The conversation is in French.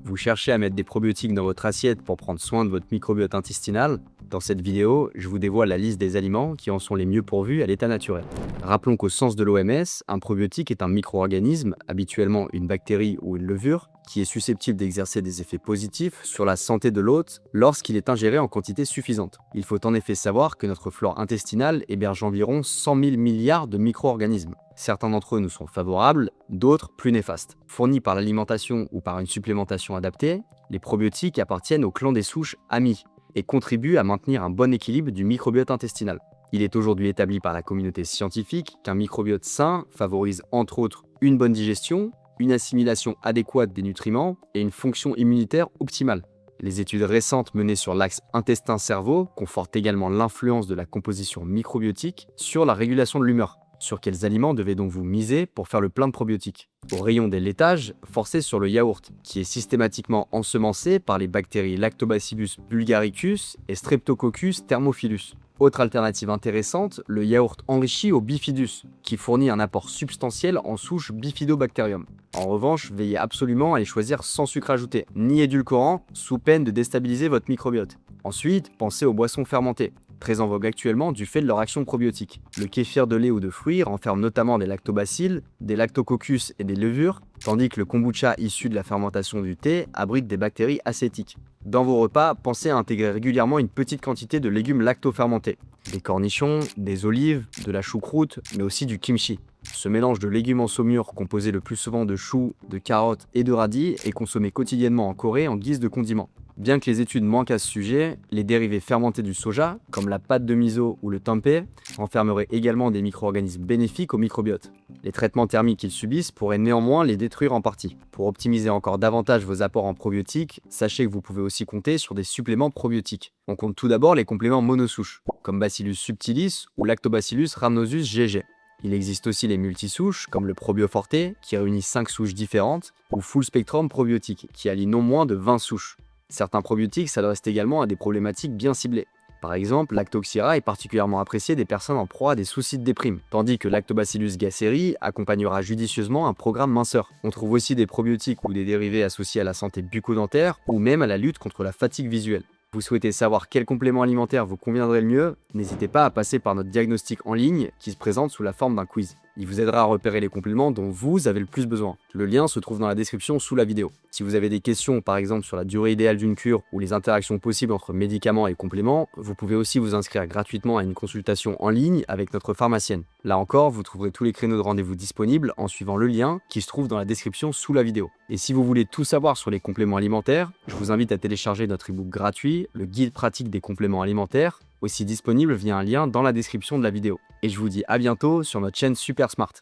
Vous cherchez à mettre des probiotiques dans votre assiette pour prendre soin de votre microbiote intestinal? Dans cette vidéo, je vous dévoile la liste des aliments qui en sont les mieux pourvus à l'état naturel. Rappelons qu'au sens de l'OMS, un probiotique est un micro-organisme, habituellement une bactérie ou une levure, qui est susceptible d'exercer des effets positifs sur la santé de l'hôte lorsqu'il est ingéré en quantité suffisante. Il faut en effet savoir que notre flore intestinale héberge environ 100 000 milliards de micro-organismes. Certains d'entre eux nous sont favorables, d'autres plus néfastes. Fournis par l'alimentation ou par une supplémentation adaptée, les probiotiques appartiennent au clan des souches amies et contribuent à maintenir un bon équilibre du microbiote intestinal. Il est aujourd'hui établi par la communauté scientifique qu'un microbiote sain favorise entre autres une bonne digestion, une assimilation adéquate des nutriments et une fonction immunitaire optimale. Les études récentes menées sur l'axe intestin-cerveau confortent également l'influence de la composition microbiotique sur la régulation de l'humeur. Sur quels aliments devez donc vous miser pour faire le plein de probiotiques? Au rayon des laitages, forcez sur le yaourt, qui est systématiquement ensemencé par les bactéries Lactobacillus bulgaricus et Streptococcus thermophilus. Autre alternative intéressante, le yaourt enrichi au bifidus, qui fournit un apport substantiel en souche Bifidobacterium. En revanche, veillez absolument à les choisir sans sucre ajouté, ni édulcorant, sous peine de déstabiliser votre microbiote. Ensuite, pensez aux boissons fermentées, très en vogue actuellement du fait de leur action probiotique. Le kéfir de lait ou de fruits renferme notamment des lactobacilles, des lactococcus et des levures, tandis que le kombucha issu de la fermentation du thé abrite des bactéries acétiques. Dans vos repas, pensez à intégrer régulièrement une petite quantité de légumes lactofermentés, des cornichons, des olives, de la choucroute, mais aussi du kimchi. Ce mélange de légumes en saumure composé le plus souvent de choux, de carottes et de radis est consommé quotidiennement en Corée en guise de condiment. Bien que les études manquent à ce sujet, les dérivés fermentés du soja, comme la pâte de miso ou le tempeh, renfermeraient également des micro-organismes bénéfiques au microbiote. Les traitements thermiques qu'ils subissent pourraient néanmoins les détruire en partie. Pour optimiser encore davantage vos apports en probiotiques, sachez que vous pouvez aussi compter sur des suppléments probiotiques. On compte tout d'abord les compléments monosouches, comme Bacillus subtilis ou Lactobacillus rhamnosus GG. Il existe aussi les multisouches, comme le Probioforte, qui réunit 5 souches différentes, ou Full Spectrum Probiotique, qui allie non moins de 20 souches. Certains probiotiques s'adressent également à des problématiques bien ciblées. Par exemple, Lactoxira est particulièrement apprécié des personnes en proie à des soucis de déprime, tandis que Lactobacillus gasseri accompagnera judicieusement un programme minceur. On trouve aussi des probiotiques ou des dérivés associés à la santé bucco-dentaire ou même à la lutte contre la fatigue visuelle. Vous souhaitez savoir quel complément alimentaire vous conviendrait le mieux? N'hésitez pas à passer par notre diagnostic en ligne qui se présente sous la forme d'un quiz. Il vous aidera à repérer les compléments dont vous avez le plus besoin. Le lien se trouve dans la description sous la vidéo. Si vous avez des questions par exemple sur la durée idéale d'une cure ou les interactions possibles entre médicaments et compléments, vous pouvez aussi vous inscrire gratuitement à une consultation en ligne avec notre pharmacienne. Là encore, vous trouverez tous les créneaux de rendez-vous disponibles en suivant le lien qui se trouve dans la description sous la vidéo. Et si vous voulez tout savoir sur les compléments alimentaires, je vous invite à télécharger notre ebook gratuit, le guide pratique des compléments alimentaires, aussi disponible via un lien dans la description de la vidéo. Et je vous dis à bientôt sur notre chaîne Super Smart.